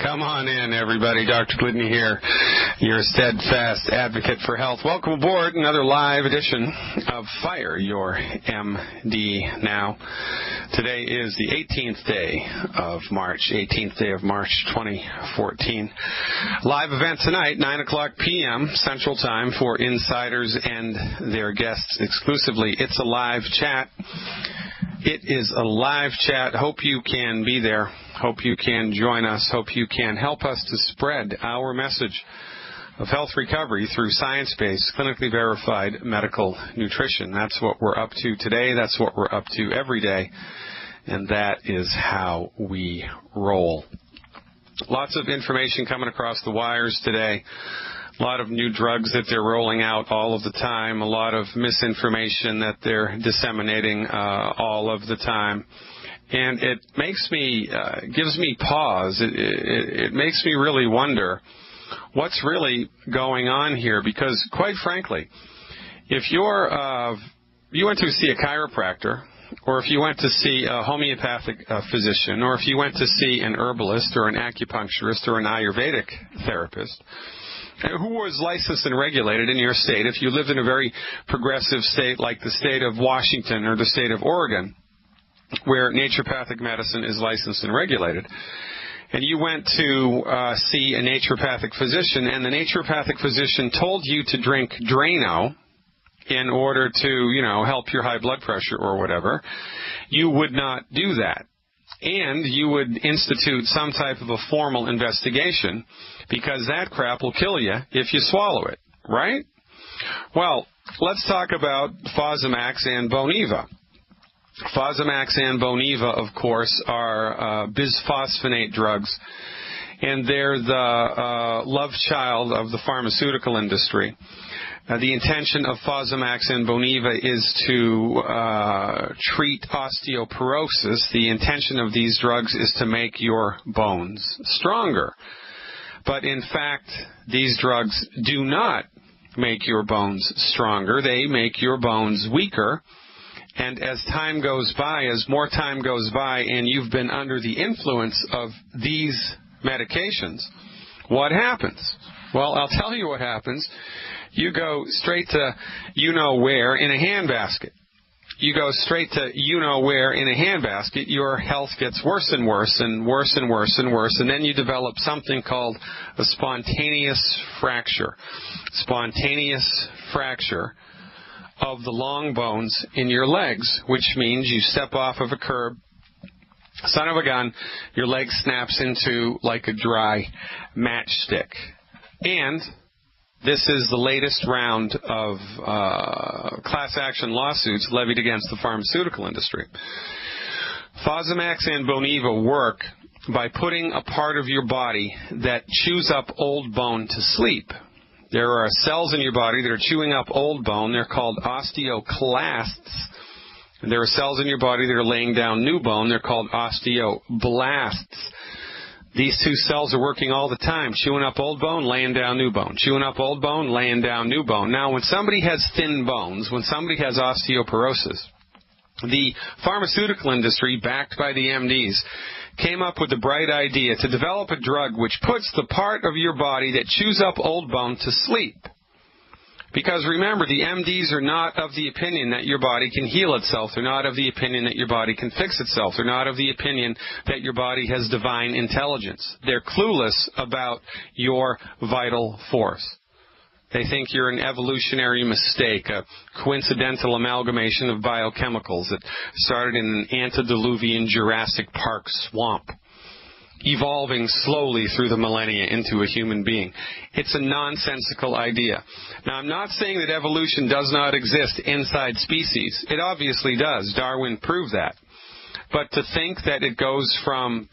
Come on in, everybody. Dr. Glidden here, your steadfast advocate for health. Welcome aboard another live edition of Fire Your MD Now. Today is the 18th day of March 2014. Live event tonight, 9 o'clock p.m. Central Time for insiders and their guests exclusively. It's a live chat. It is a live chat. Hope you can be there. Hope you can join us. Hope you can help us to spread our message of health recovery through science-based, clinically verified medical nutrition. That's what we're up to today. That's what we're up to every day. And that is how we roll. Lots of information coming across the wires today. A lot of new drugs that they're rolling out all of the time. A lot of misinformation that they're disseminating all of the time. And it makes me, gives me pause. It makes me really wonder what's really going on here. Because quite frankly, if you went to see a chiropractor, or if you went to see a homeopathic physician, or if you went to see an herbalist or an acupuncturist or an Ayurvedic therapist, who was licensed and regulated in your state, if you lived in a very progressive state like the state of Washington or the state of Oregon, where naturopathic medicine is licensed and regulated, and you went to see a naturopathic physician, and the naturopathic physician told you to drink Drano in order to, help your high blood pressure or whatever, you would not do that. And you would institute some type of a formal investigation, because that crap will kill you if you swallow it, right? Well, let's talk about Fosamax and Boniva. Fosamax and Boniva, of course, are bisphosphonate drugs, and they're the love child of the pharmaceutical industry. The intention of Fosamax and Boniva is to treat osteoporosis. The intention of these drugs is to make your bones stronger. But in fact, these drugs do not make your bones stronger. They make your bones weaker. And as time goes by, as more time goes by, and you've been under the influence of these medications, what happens? Well, I'll tell you what happens. You go straight to you-know-where in a handbasket. You go straight to you-know-where in a handbasket. Your health gets worse and worse and worse and worse and worse, and then you develop something called a spontaneous fracture. Spontaneous fracture of the long bones in your legs, which means you step off of a curb, son of a gun, your leg snaps into like a dry matchstick. And this is the latest round of class action lawsuits levied against the pharmaceutical industry. Fosamax and Boniva work by putting a part of your body that chews up old bone to sleep. There are cells in your body that are chewing up old bone. They're called osteoclasts. And there are cells in your body that are laying down new bone. They're called osteoblasts. These two cells are working all the time, chewing up old bone, laying down new bone, chewing up old bone, laying down new bone. Now, when somebody has thin bones, when somebody has osteoporosis, the pharmaceutical industry, backed by the MDs, came up with the bright idea to develop a drug which puts the part of your body that chews up old bone to sleep. Because remember, the MDs are not of the opinion that your body can heal itself. They're not of the opinion that your body can fix itself. They're not of the opinion that your body has divine intelligence. They're clueless about your vital force. They think you're an evolutionary mistake, a coincidental amalgamation of biochemicals that started in an antediluvian Jurassic Park swamp, evolving slowly through the millennia into a human being. It's a nonsensical idea. Now, I'm not saying that evolution does not exist inside species. It obviously does. Darwin proved that. But to think that it goes from,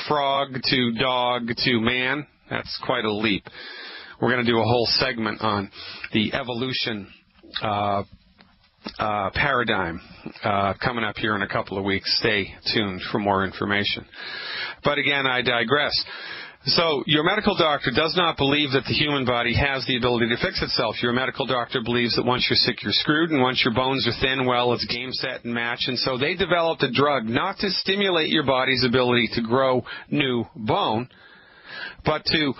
frog to dog to man, that's quite a leap. We're going to do a whole segment on the evolution paradigm coming up here in a couple of weeks. Stay tuned for more information. But again, I digress. So your medical doctor does not believe that the human body has the ability to fix itself. Your medical doctor believes that once you're sick, you're screwed, and once your bones are thin, well, it's game, set, and match. And so they developed a drug not to stimulate your body's ability to grow new bone, but to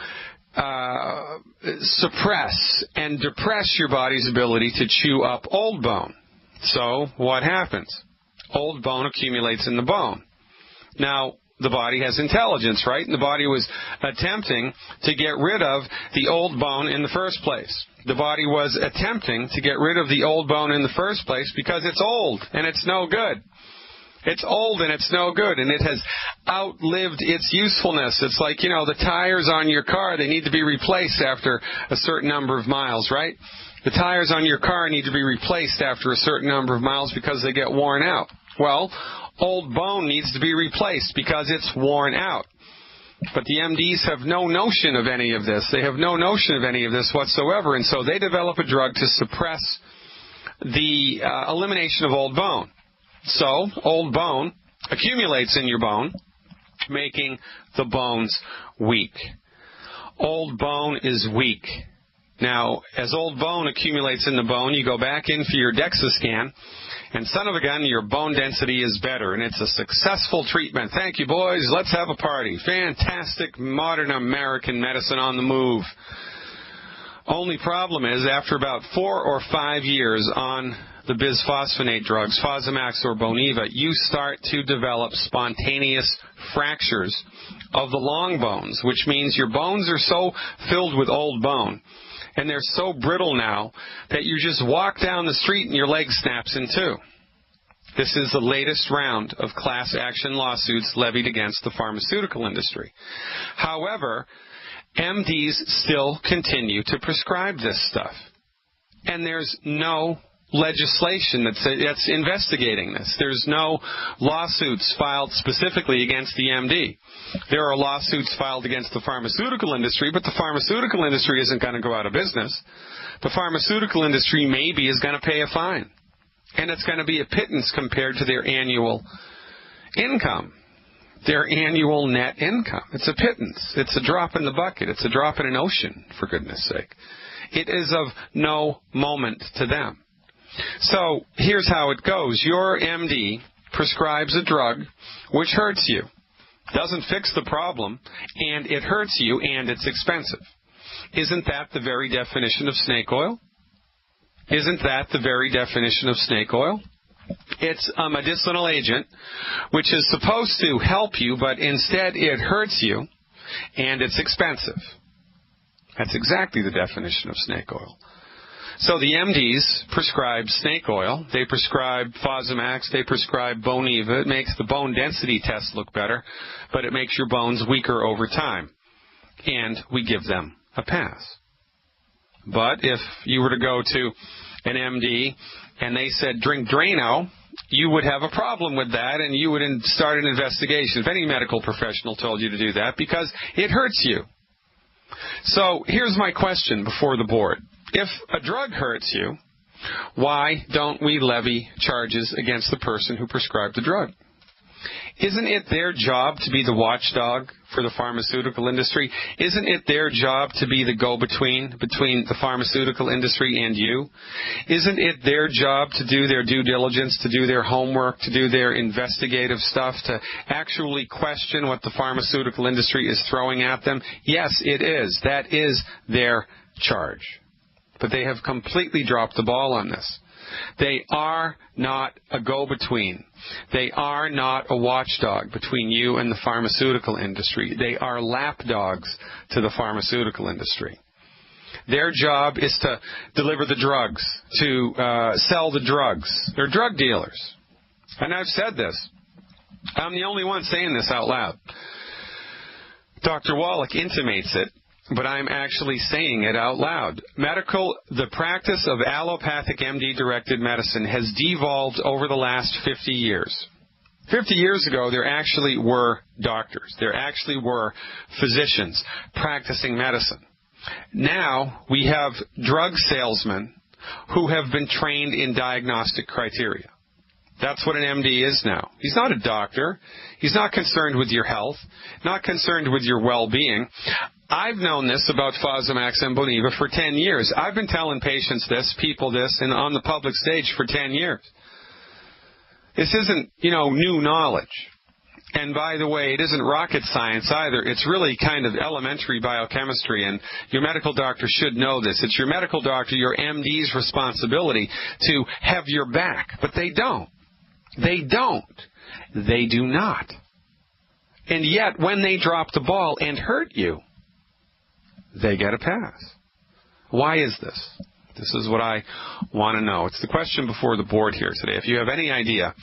suppress and depress your body's ability to chew up old bone. So what happens? Old bone accumulates in the bone. Now, the body has intelligence, right? And the body was attempting to get rid of the old bone in the first place. The body was attempting to get rid of the old bone in the first place because it's old and it's no good. It's old and it's no good, and it has outlived its usefulness. It's like, the tires on your car, they need to be replaced after a certain number of miles, right? The tires on your car need to be replaced after a certain number of miles because they get worn out. Well, old bone needs to be replaced because it's worn out. But the MDs have no notion of any of this. They have no notion of any of this whatsoever, and so they develop a drug to suppress the elimination of old bone. So, old bone accumulates in your bone, making the bones weak. Old bone is weak. Now, as old bone accumulates in the bone, you go back in for your DEXA scan, and son of a gun, your bone density is better, and it's a successful treatment. Thank you, boys. Let's have a party. Fantastic modern American medicine on the move. Only problem is, after about 4 or 5 years on the bisphosphonate drugs, Fosamax or Boniva, you start to develop spontaneous fractures of the long bones, which means your bones are so filled with old bone, and they're so brittle now that you just walk down the street and your leg snaps in two. This is the latest round of class action lawsuits levied against the pharmaceutical industry. However, MDs still continue to prescribe this stuff, and there's no legislation that's investigating this. There's no lawsuits filed specifically against the MD. There are lawsuits filed against the pharmaceutical industry, but the pharmaceutical industry isn't going to go out of business. The pharmaceutical industry maybe is going to pay a fine, and it's going to be a pittance compared to their annual income. Their annual net income. It's a pittance. It's a drop in the bucket. It's a drop in an ocean, for goodness sake. It is of no moment to them. So here's how it goes. Your MD prescribes a drug which hurts you, doesn't fix the problem, and it hurts you, and it's expensive. Isn't that the very definition of snake oil? Isn't that the very definition of snake oil? It's a medicinal agent which is supposed to help you, but instead it hurts you, and it's expensive. That's exactly the definition of snake oil. So the MDs prescribe snake oil. They prescribe Fosamax. They prescribe Boniva. It makes the bone density test look better, but it makes your bones weaker over time. And we give them a pass. But if you were to go to an MD and they said, drink Drano, you would have a problem with that, and you would start an investigation if any medical professional told you to do that, because it hurts you. So here's my question before the board. If a drug hurts you, why don't we levy charges against the person who prescribed the drug? Isn't it their job to be the watchdog for the pharmaceutical industry? Isn't it their job to be the go-between between the pharmaceutical industry and you? Isn't it their job to do their due diligence, to do their homework, to do their investigative stuff, to actually question what the pharmaceutical industry is throwing at them? Yes, it is. That is their charge. But they have completely dropped the ball on this. They are not a go-between. They are not a watchdog between you and the pharmaceutical industry. They are lapdogs to the pharmaceutical industry. Their job is to deliver the drugs, to sell the drugs. They're drug dealers. And I've said this. I'm the only one saying this out loud. Dr. Wallach intimates it, but I'm actually saying it out loud. The practice of allopathic MD-directed medicine has devolved over the last 50 years. 50 years ago, there actually were doctors. There actually were physicians practicing medicine. Now, we have drug salesmen who have been trained in diagnostic criteria. That's what an MD is now. He's not a doctor. He's not concerned with your health, not concerned with your well-being. I've known this about Fosamax and Boniva for 10 years. I've been telling patients this, people this, and on the public stage for 10 years. This isn't, new knowledge. And by the way, it isn't rocket science either. It's really kind of elementary biochemistry, and your medical doctor should know this. It's your medical doctor, your MD's responsibility to have your back. But they don't. They don't. They do not. And yet, when they drop the ball and hurt you, they get a pass. Why is this? This is what I want to know. It's the question before the board here today. If you have any idea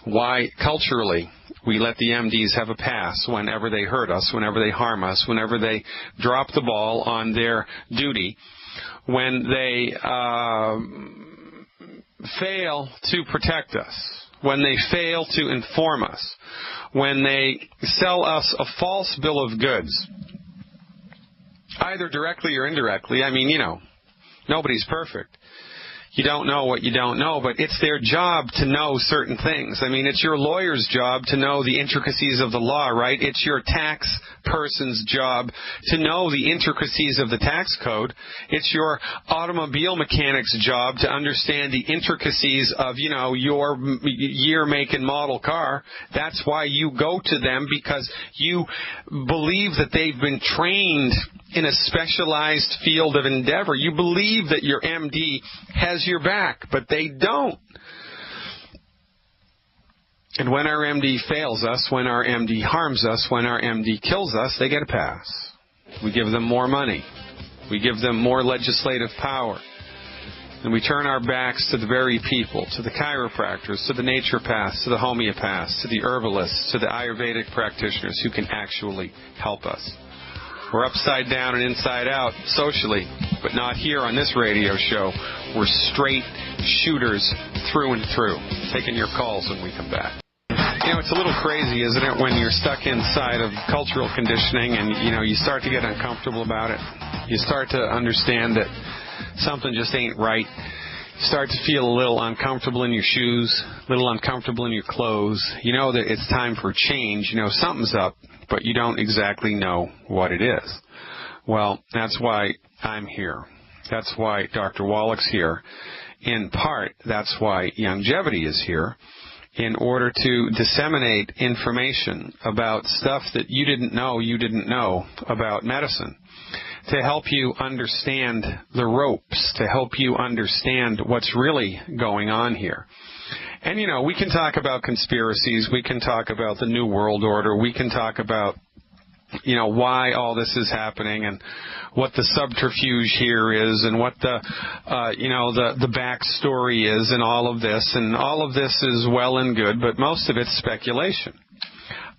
why culturally we let the MDs have a pass whenever they hurt us, whenever they harm us, whenever they drop the ball on their duty, when they fail to protect us, when they fail to inform us, when they sell us a false bill of goods, either directly or indirectly. I mean, nobody's perfect. You don't know what you don't know, but it's their job to know certain things. I mean, it's your lawyer's job to know the intricacies of the law, right? It's your tax person's job to know the intricacies of the tax code. It's your automobile mechanic's job to understand the intricacies of, your year, make, and model car. That's why you go to them, because you believe that they've been trained in a specialized field of endeavor. You believe that your MD has your back, but they don't. And when our MD fails us, when our MD harms us, when our MD kills us, they get a pass. We give them more money. We give them more legislative power. And we turn our backs to the very people, to the chiropractors, to the naturopaths, to the homeopaths, to the herbalists, to the Ayurvedic practitioners who can actually help us. We're upside down and inside out socially, but not here on this radio show. We're straight shooters through and through. Taking your calls when we come back. It's a little crazy, isn't it, when you're stuck inside of cultural conditioning and, you start to get uncomfortable about it. You start to understand that something just ain't right. You start to feel a little uncomfortable in your shoes, a little uncomfortable in your clothes. You know that it's time for change. Something's up, but you don't exactly know what it is. Well, that's why I'm here. That's why Dr. Wallach's here. In part, that's why Longevity is here, in order to disseminate information about stuff that you didn't know about medicine, to help you understand the ropes, to help you understand what's really going on here. And, we can talk about conspiracies, we can talk about the New World Order, we can talk about, why all this is happening and what the subterfuge here is and what the backstory is and all of this. And all of this is well and good, but most of it's speculation.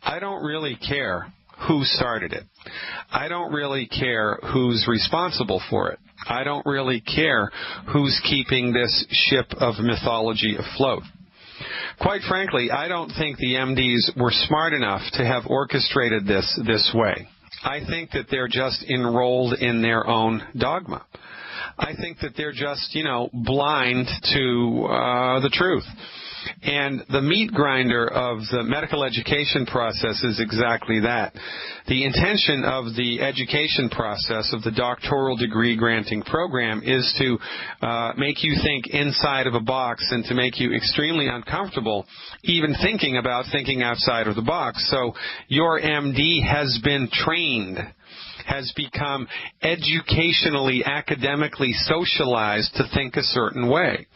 I don't really care who started it. I don't really care who's responsible for it. I don't really care who's keeping this ship of mythology afloat. Quite frankly, I don't think the MDs were smart enough to have orchestrated this way. I think that they're just enrolled in their own dogma. I think that they're just, blind to the truth. And the meat grinder of the medical education process is exactly that. The intention of the education process of the doctoral degree granting program is to make you think inside of a box and to make you extremely uncomfortable even thinking about thinking outside of the box. So your MD has been trained, has become educationally, academically socialized to think a certain way.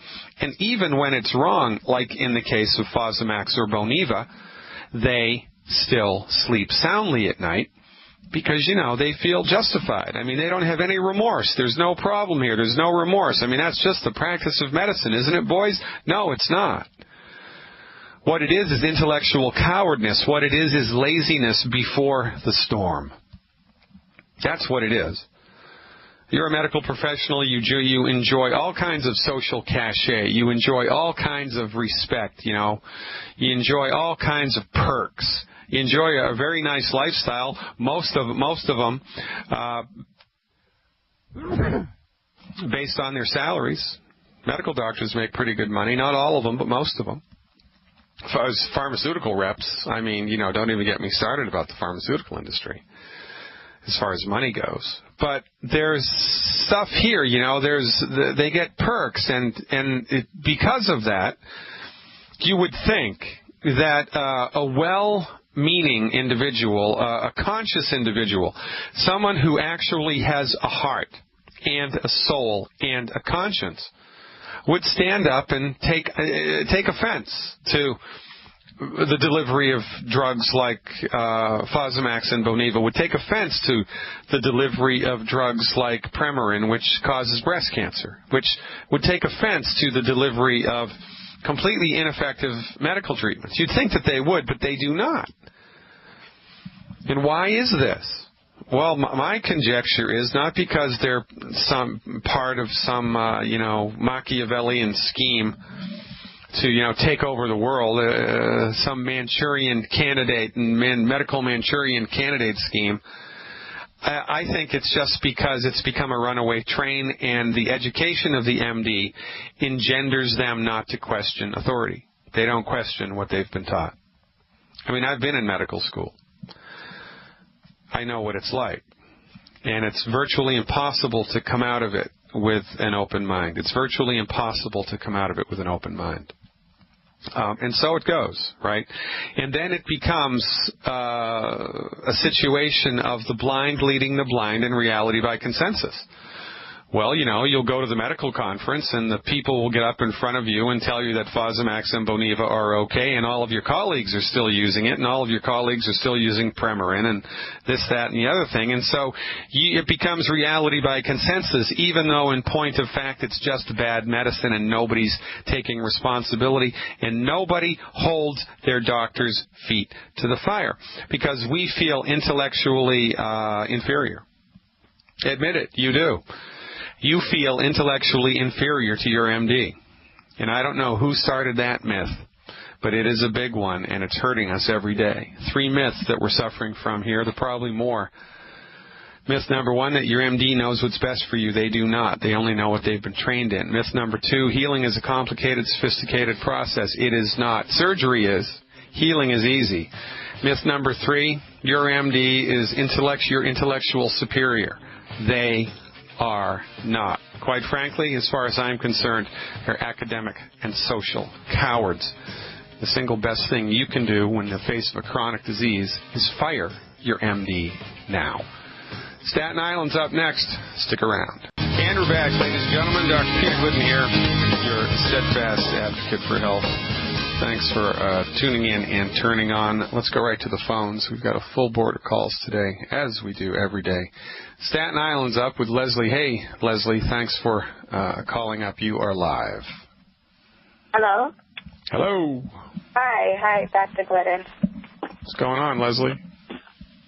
And even when it's wrong, like in the case of Fosamax or Boniva, they still sleep soundly at night because, they feel justified. I mean, they don't have any remorse. There's no problem here. There's no remorse. I mean, that's just the practice of medicine, isn't it, boys? No, it's not. What it is intellectual cowardice. What it is laziness before the storm. That's what it is. You're a medical professional. You enjoy all kinds of social cachet. You enjoy all kinds of respect, You enjoy all kinds of perks. You enjoy a very nice lifestyle. Most of them based on their salaries. Medical doctors make pretty good money. Not all of them, but most of them. As far as pharmaceutical reps, I mean, don't even get me started about the pharmaceutical industry as far as money goes. But there's stuff here, they get perks, and because of that, you would think that a meaning individual, a conscious individual, someone who actually has a heart and a soul and a conscience, would stand up and take offense to the delivery of drugs like Fosamax and Boniva, would take offense to the delivery of drugs like Premarin, which causes breast cancer, which would take offense to the delivery of completely ineffective medical treatments. You'd think that they would, but they do not. And why is this? Well, my conjecture is not because they're some part of some, Machiavellian scheme to, take over the world, some Manchurian candidate and medical Manchurian candidate scheme. I think it's just because it's become a runaway train, and the education of the MD engenders them not to question authority. They don't question what they've been taught. I mean, I've been in medical school. I know what it's like. And it's virtually impossible to come out of it with an open mind. It's virtually impossible to come out of it with an open mind. And so it goes, right? And then it becomes a situation of the blind leading the blind in reality by consensus. Well, you'll go to the medical conference and the people will get up in front of you and tell you that Fosamax and Boniva are okay, and all of your colleagues are still using it, and all of your colleagues are still using Premarin and this, that, and the other thing. And so it becomes reality by consensus, even though in point of fact it's just bad medicine and nobody's taking responsibility, and nobody holds their doctor's feet to the fire because we feel intellectually inferior. Admit it, you do. You feel intellectually inferior to your MD. And I don't know who started that myth, but it is a big one, and it's hurting us every day. 3 myths that we're suffering from here. There are probably more. Myth number 1, that your MD knows what's best for you. They do not. They only know what they've been trained in. Myth number 2, healing is a complicated, sophisticated process. It is not. Surgery is. Healing is easy. Myth number 3, your MD is your intellectual superior. They are not. Quite frankly, as far as I'm concerned, they're academic and social cowards. The single best thing you can do when in the face of a chronic disease is fire your MD now. Staten Island's up next. Stick around. And we're back, ladies and gentlemen. Dr. Peter Glidden here, your steadfast advocate for health. Thanks for tuning in and turning on. Let's go right to the phones. We've got a full board of calls today, as we do every day. Staten Island's up with Leslie. Hey, Leslie, thanks for calling up. You are live. Hello? Hello. Hi, Dr. Glidden. What's going on, Leslie?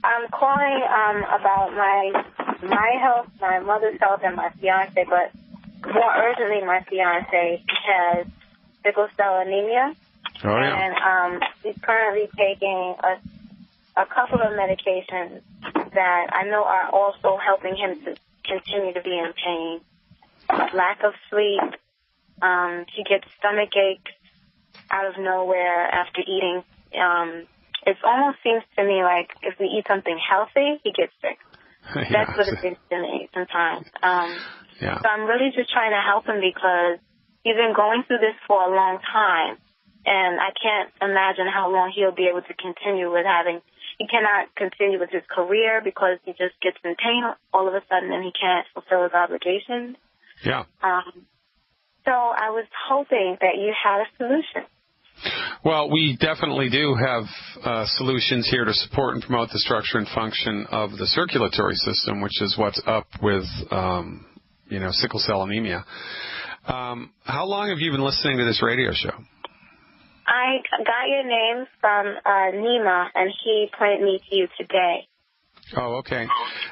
I'm calling about my health, my mother's health, and my fiance, but more urgently, my fiance has sickle cell anemia. Oh, yeah. And he's currently taking a couple of medications that I know are also helping him to continue to be in pain. Lack of sleep. He gets stomach aches out of nowhere after eating. It almost seems to me like if we eat something healthy, he gets sick. Yeah. That's what it seems to me sometimes. Yeah. So I'm really just trying to help him because he's been going through this for a long time. And I can't imagine how long he'll be able to continue with he cannot continue with his career because he just gets in pain all of a sudden and he can't fulfill his obligations. Yeah. So I was hoping that you had a solution. Well, we definitely do have solutions here to support and promote the structure and function of the circulatory system, which is what's up with, sickle cell anemia. How long have you been listening to this radio show? I got your name from Nima, and he pointed me to you today. Oh, okay.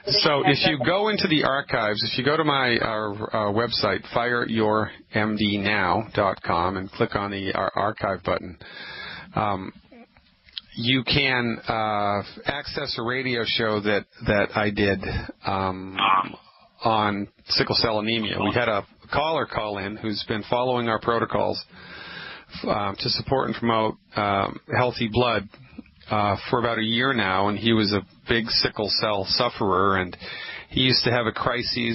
So if you go into the archives, if you go to our website, fireyourmdnow.com, and click on the archive button, you can access a radio show that I did on sickle cell anemia. We had a caller call in who's been following our protocols to support and promote healthy blood for about a year now, and he was a big sickle cell sufferer, and he used to have a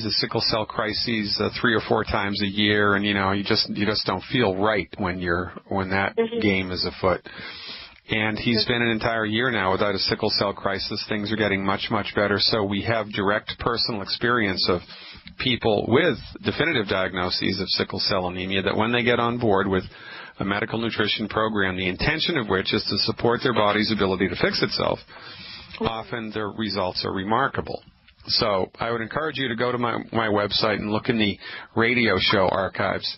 sickle cell crisis 3 or 4 times a year, and you just don't feel right when that game is afoot. And he's been an entire year now without a sickle cell crisis. Things are getting much, much better. So we have direct personal experience of people with definitive diagnoses of sickle cell anemia that when they get on board with a medical nutrition program, the intention of which is to support their body's ability to fix itself, often the results are remarkable. So I would encourage you to go to my website and look in the radio show archives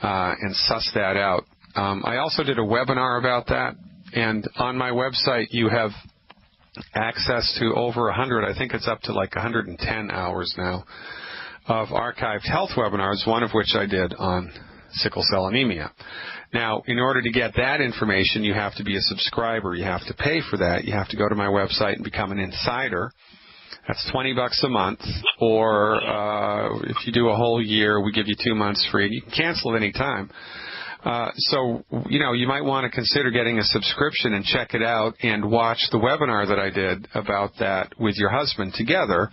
and suss that out. I also did a webinar about that, and on my website you have access to over 100, I think it's up to like 110 hours now, of archived health webinars, one of which I did on sickle cell anemia. Now, in order to get that information, you have to be a subscriber. You have to pay for that. You have to go to my website and become an insider. That's $20 a month, or if you do a whole year, we give you 2 months free. You can cancel at any time. So, you might want to consider getting a subscription and check it out and watch the webinar that I did about that with your husband together.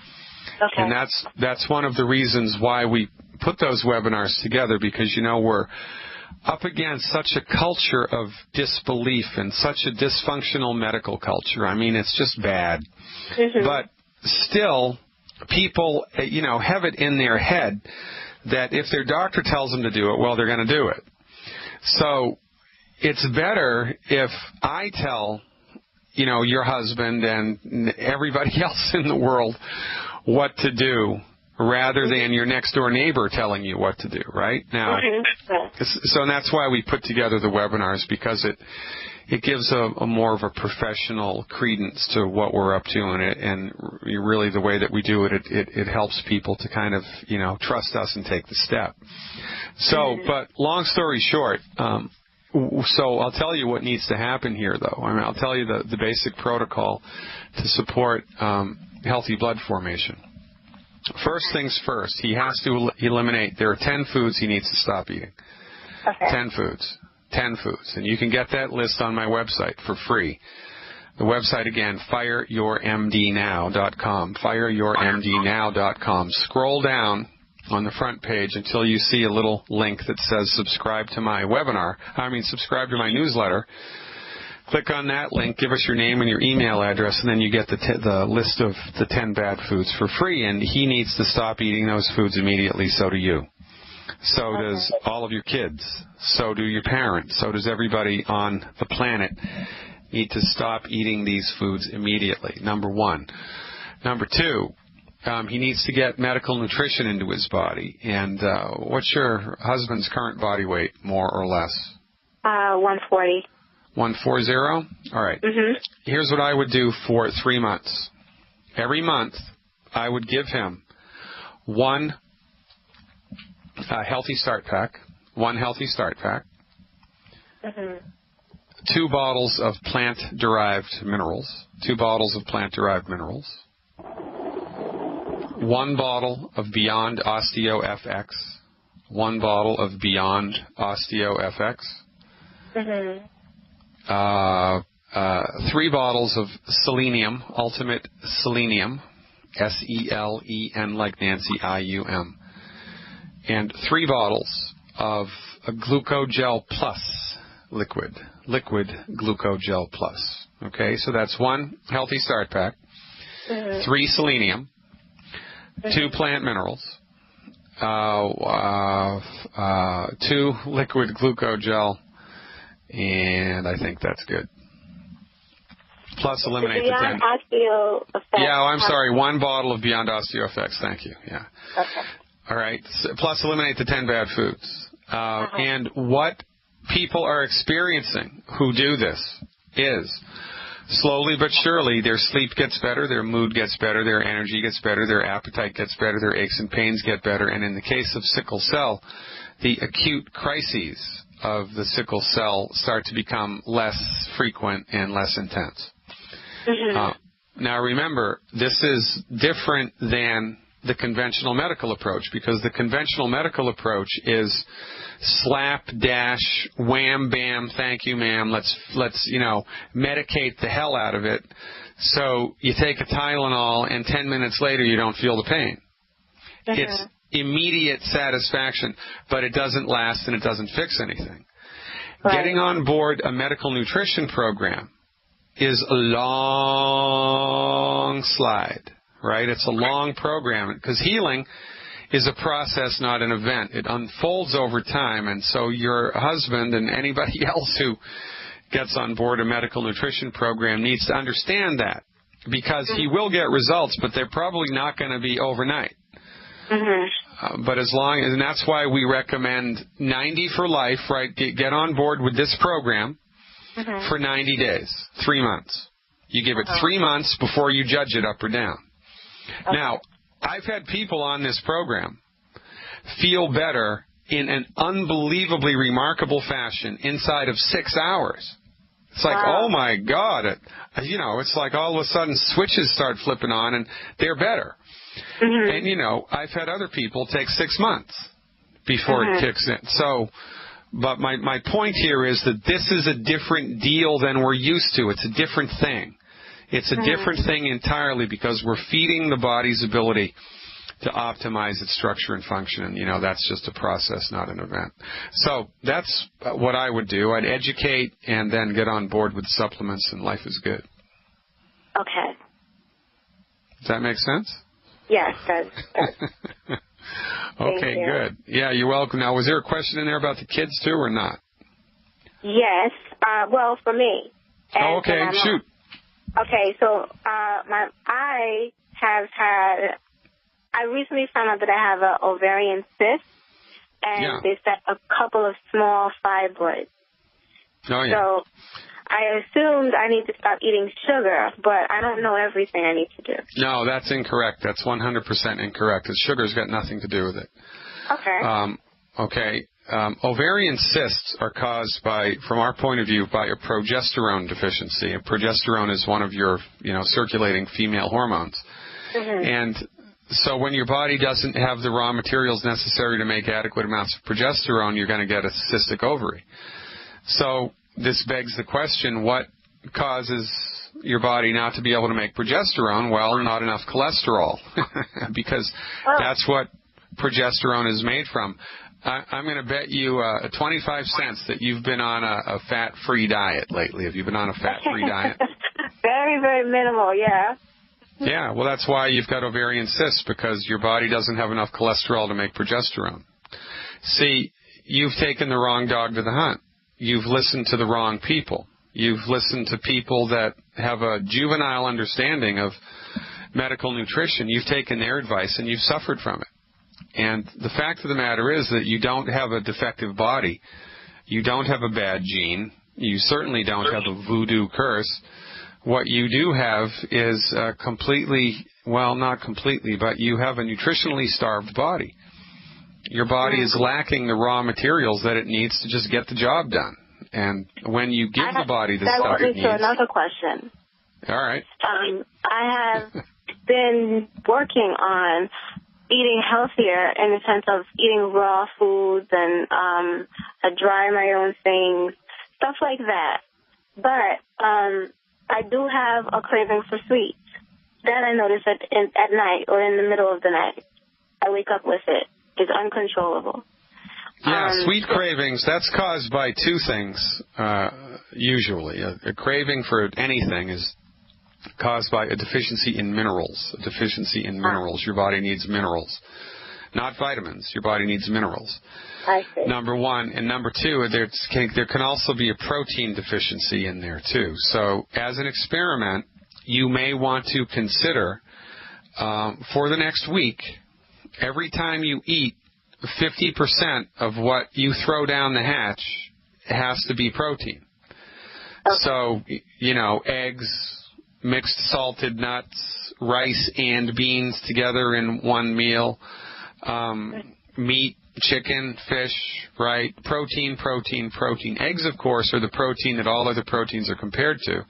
Okay. And that's one of the reasons why we put those webinars together, because, we're up against such a culture of disbelief and such a dysfunctional medical culture. I mean, it's just bad. Mm-hmm. But still, people, have it in their head that if their doctor tells them to do it, well, they're going to do it. So it's better if I tell, your husband and everybody else in the world what to do rather than your next-door neighbor telling you what to do, right? Now, so that's why we put together the webinars, because it gives a more of a professional credence to what we're up to, and really the way that we do it helps people to kind of, trust us and take the step. So, but long story short, so I'll tell you what needs to happen here, though. I mean, I'll tell you the basic protocol to support healthy blood formation. First things first, he has to eliminate, there are 10 foods he needs to stop eating. Okay. 10 foods. 10 foods. And you can get that list on my website for free. The website, again, fireyourmdnow.com. Fireyourmdnow.com. Scroll down on the front page until you see a little link that says subscribe to my webinar. Subscribe to my newsletter. Click on that link, give us your name and your email address, and then you get the list of the 10 bad foods for free. And he needs to stop eating those foods immediately. So do you. So does all of your kids. So do your parents. So does everybody on the planet need to stop eating these foods immediately, number one. Number two, he needs to get medical nutrition into his body. And what's your husband's current body weight, more or less? 140. 140? All right. Mm-hmm. Here's what I would do for 3 months. Every month, I would give him one healthy start pack. Mm-hmm. 2 bottles of plant-derived minerals. 2 bottles of plant-derived minerals. 1 bottle of Beyond OsteoFX. 1 bottle of Beyond OsteoFX. Mm-hmm. 3 bottles of selenium, Ultimate Selenium, SELEN like Nancy, IUM, and 3 bottles of a Glucogel Plus liquid Glucogel Plus. Okay, so that's 1 healthy start pack, 3 selenium, 2 plant minerals, 2 liquid Glucogel. And I think that's good. Plus eliminate the 10. Yeah, I'm sorry. 1 bottle of Beyond OsteoFX. Thank you. Yeah. Okay. All right. Plus eliminate the 10 bad foods. And what people are experiencing who do this is slowly but surely their sleep gets better, their mood gets better, their energy gets better, their appetite gets better, their aches and pains get better. And in the case of sickle cell, the acute crises of the sickle cell start to become less frequent and less intense. Mm-hmm. Now remember, this is different than the conventional medical approach, because the conventional medical approach is slap, dash, wham, bam, thank you, ma'am, let's medicate the hell out of it. So you take a Tylenol and 10 minutes later you don't feel the pain. Mm-hmm. It's immediate satisfaction, but it doesn't last and it doesn't fix anything. Getting on board a medical nutrition program is a long slide, right? It's a long program because healing is a process, not an event. It unfolds over time, and so your husband and anybody else who gets on board a medical nutrition program needs to understand that, because he will get results, but they're probably not going to be overnight. But as long as, and that's why we recommend 90 for life, right? Get on board with this program for 90 days, 3 months. You give it 3 months before you judge it up or down. Now, I've had people on this program feel better in an unbelievably remarkable fashion inside of 6 hours. It's like, oh my God, it's like all of a sudden switches start flipping on and they're better. And, I've had other people take 6 months before it kicks in. So, but my point here is that this is a different deal than we're used to. It's a different thing. It's a different thing entirely because we're feeding the body's ability to optimize its structure and function. And, that's just a process, not an event. So that's what I would do. I'd educate and then get on board with supplements, and life is good. Okay. Does that make sense? Yes, it does. Okay, good. Yeah, you're welcome. Now, was there a question in there about the kids, too, or not? Yes. Well, for me. Oh, okay. Shoot. Okay, so I recently found out that I have an ovarian cyst, and they said a couple of small fibroids. Oh, yeah. So I assumed I need to stop eating sugar, but I don't know everything I need to do. No, that's incorrect. That's 100% incorrect. Sugar's got nothing to do with it. Okay. Ovarian cysts are caused by, from our point of view, by a progesterone deficiency. And progesterone is one of your, circulating female hormones. And so when your body doesn't have the raw materials necessary to make adequate amounts of progesterone, you're going to get a cystic ovary. So this begs the question, what causes your body not to be able to make progesterone? Well, not enough cholesterol, because that's what progesterone is made from. I'm going to bet you 25 cents that you've been on a fat-free diet lately. Have you been on a fat-free diet? Very, very minimal, yeah. Yeah, well, that's why you've got ovarian cysts, because your body doesn't have enough cholesterol to make progesterone. See, you've taken the wrong dog to the hunt. You've listened to the wrong people. You've listened to people that have a juvenile understanding of medical nutrition. You've taken their advice, and you've suffered from it. And the fact of the matter is that you don't have a defective body. You don't have a bad gene. You certainly don't have a voodoo curse. What you do have is not completely, but you have a nutritionally starved body. Your body is lacking the raw materials that it needs to just get the job done. And when you give the body the stuff it needs... That leads to another question. All right. I have been working on eating healthier in the sense of eating raw foods and I dry my own things, stuff like that. But I do have a craving for sweets. That I notice at night or in the middle of the night. I wake up with it. It's uncontrollable. Yeah, sweet cravings, that's caused by two things, usually. A craving for anything is caused by a deficiency in minerals. Your body needs minerals, not vitamins. Your body needs minerals. I see. Number one. And number two, there can also be a protein deficiency in there, too. So as an experiment, you may want to consider, for the next week, every time you eat, 50% of what you throw down the hatch has to be protein. Okay. So, eggs, mixed salted nuts, rice and beans together in one meal, meat, chicken, fish, right? Protein. Eggs, of course, are the protein that all other proteins are compared to.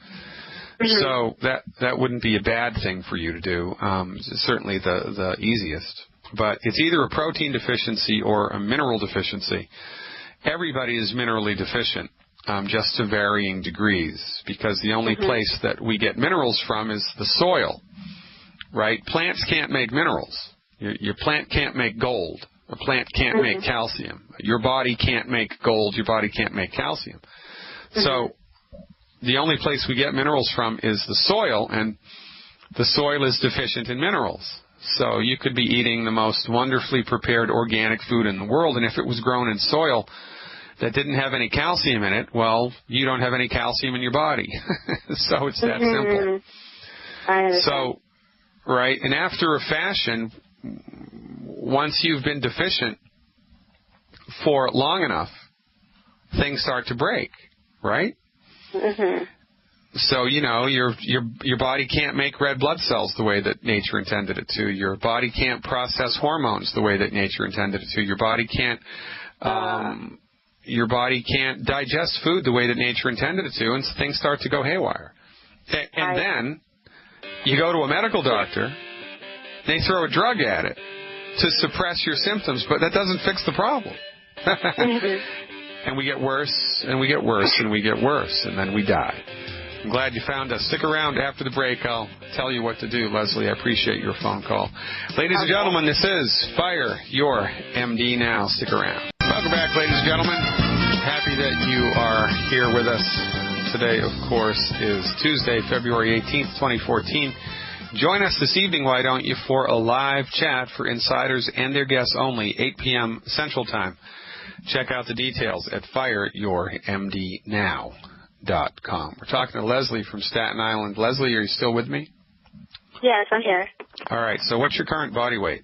So that wouldn't be a bad thing for you to do. Certainly the easiest. But it's either a protein deficiency or a mineral deficiency. Everybody is minerally deficient, just to varying degrees, because the only place that we get minerals from is the soil, right? Plants can't make minerals. Your plant can't make gold. A plant can't make calcium. Your body can't make gold. Your body can't make calcium. So the only place we get minerals from is the soil, and the soil is deficient in minerals. So you could be eating the most wonderfully prepared organic food in the world, and if it was grown in soil that didn't have any calcium in it, well, you don't have any calcium in your body. So it's that simple. So, right, and after a fashion, once you've been deficient for long enough, things start to break, right? So, you know, your body can't make red blood cells the way that nature intended it to. Your body can't process hormones the way that nature intended it to. Your body can't digest food the way that nature intended it to, and things start to go haywire. And then you go to a medical doctor, they throw a drug at it to suppress your symptoms, but that doesn't fix the problem. And we get worse, and we get worse, and we get worse, and then we die. I'm glad you found us. Stick around after the break. I'll tell you what to do, Leslie. I appreciate your phone call. Ladies and gentlemen, this is Fire Your MD Now. Stick around. Welcome back, ladies and gentlemen. Happy that you are here with us. Today, of course, is Tuesday, February 18th, 2014. Join us this evening, why don't you, for a live chat for insiders and their guests only, 8 p.m. Central Time. Check out the details at fireyourmdnow.com. We're talking to Leslie from Staten Island. Leslie, are you still with me? Yes, I'm here. All right. So what's your current body weight?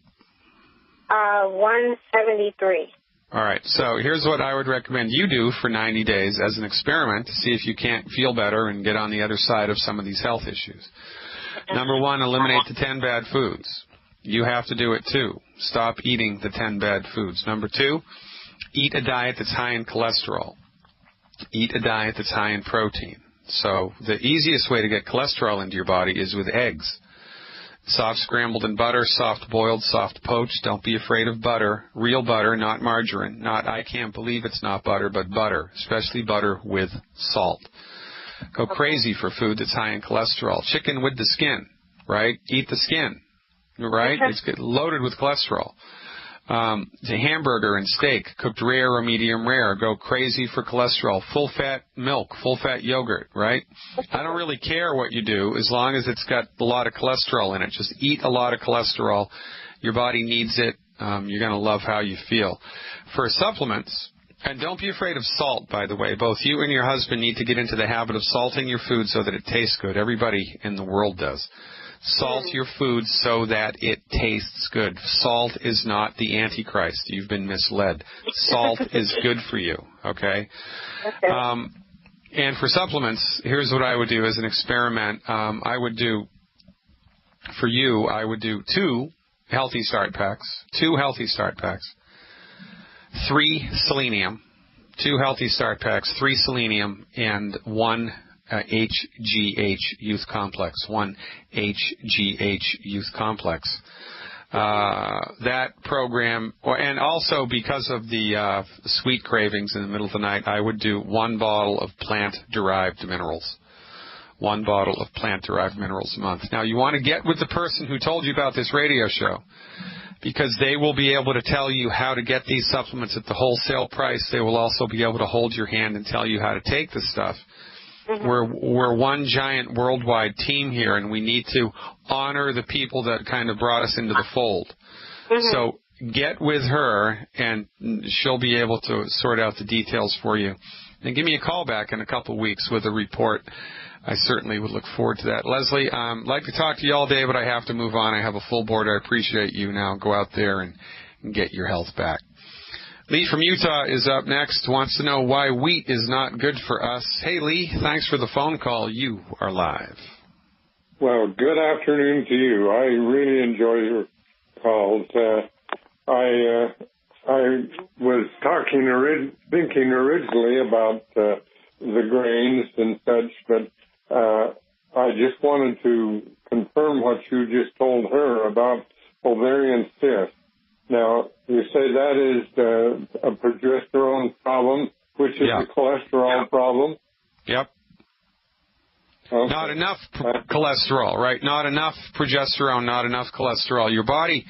173. All right. So here's what I would recommend you do for 90 days as an experiment to see if you can't feel better and get on the other side of some of these health issues. Number one, eliminate the 10 bad foods. You have to do it too. Stop eating the 10 bad foods. Number two, eat a diet that's high in cholesterol. Eat a diet that's high in protein. So the easiest way to get cholesterol into your body is with eggs. Soft scrambled in butter, soft boiled, soft poached. Don't be afraid of butter. Real butter, not margarine. Not, I can't believe it's not butter, but butter, especially butter with salt. Go crazy for food that's high in cholesterol. Chicken with the skin, right? Eat the skin, right? It's loaded with cholesterol. The hamburger and steak, cooked rare or medium rare. Go crazy for cholesterol. Full-fat milk, full-fat yogurt, right? I don't really care what you do as long as it's got a lot of cholesterol in it. Just eat a lot of cholesterol. Your body needs it. You're going to love how you feel. For supplements, and don't be afraid of salt, by the way. Both you and your husband need to get into the habit of salting your food so that it tastes good. Everybody in the world does. Salt your food so that it tastes good. Salt is not the Antichrist. You've been misled. Salt is good for you, okay? And for supplements, here's what I would do as an experiment. I would do 2 healthy start packs, 3 selenium, 2 healthy start packs, 3 selenium, and 1 HGH Youth Complex, 1 HGH Youth Complex. That program, and also because of the sweet cravings in the middle of the night, I would do 1 bottle of plant-derived minerals. 1 bottle of plant-derived minerals a month. Now, you want to get with the person who told you about this radio show, because they will be able to tell you how to get these supplements at the wholesale price. They will also be able to hold your hand and tell you how to take the stuff. We're one giant worldwide team here, and we need to honor the people that kind of brought us into the fold. So get with her, and she'll be able to sort out the details for you. And give me a call back in a couple of weeks with a report. I certainly would look forward to that. Leslie, I'd like to talk to you all day, but I have to move on. I have a full board. I appreciate you. Now go out there and get your health back. Lee from Utah is up next, wants to know why wheat is not good for us. Hey, Lee, thanks for the phone call. You are live. Well, good afternoon to you. I really enjoy your calls. I was thinking originally about the grains and such, but I just wanted to confirm what you just told her about ovarian cyst. Now, you say that is a progesterone problem, which is a cholesterol problem? Yep. Okay. Not enough cholesterol, right? Not enough progesterone, not enough cholesterol. Your body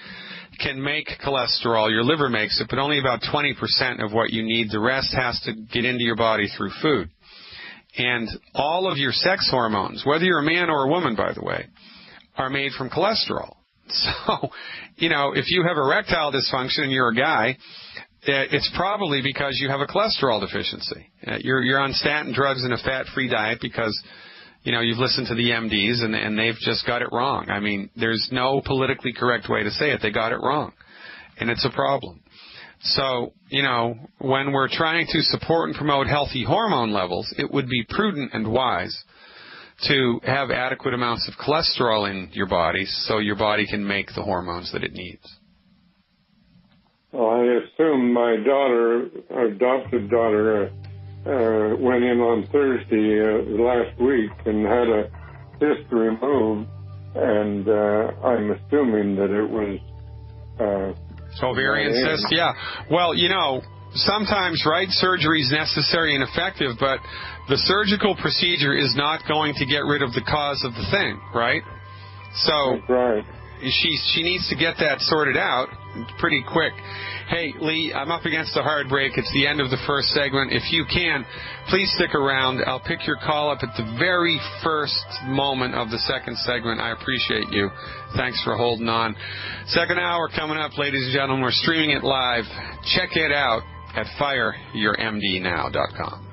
can make cholesterol. Your liver makes it, but only about 20% of what you need. The rest has to get into your body through food. And all of your sex hormones, whether you're a man or a woman, by the way, are made from cholesterol. So, if you have erectile dysfunction and you're a guy, it's probably because you have a cholesterol deficiency. You're on statin drugs and a fat-free diet because, you've listened to the MDs and they've just got it wrong. I mean, there's no politically correct way to say it. They got it wrong. And it's a problem. So, when we're trying to support and promote healthy hormone levels, it would be prudent and wise to have adequate amounts of cholesterol in your body so your body can make the hormones that it needs. Well, I assume my adopted daughter, went in on Thursday last week and had a cyst removed, and I'm assuming that it was ovarian cyst. Yeah. Well, sometimes surgery is necessary and effective, but the surgical procedure is not going to get rid of the cause of the thing, right? So that's right. She needs to get that sorted out pretty quick. Hey, Lee, I'm up against a hard break. It's the end of the first segment. If you can, please stick around. I'll pick your call up at the very first moment of the second segment. I appreciate you. Thanks for holding on. Second hour coming up, ladies and gentlemen. We're streaming it live. Check it out at fireyourmdnow.com.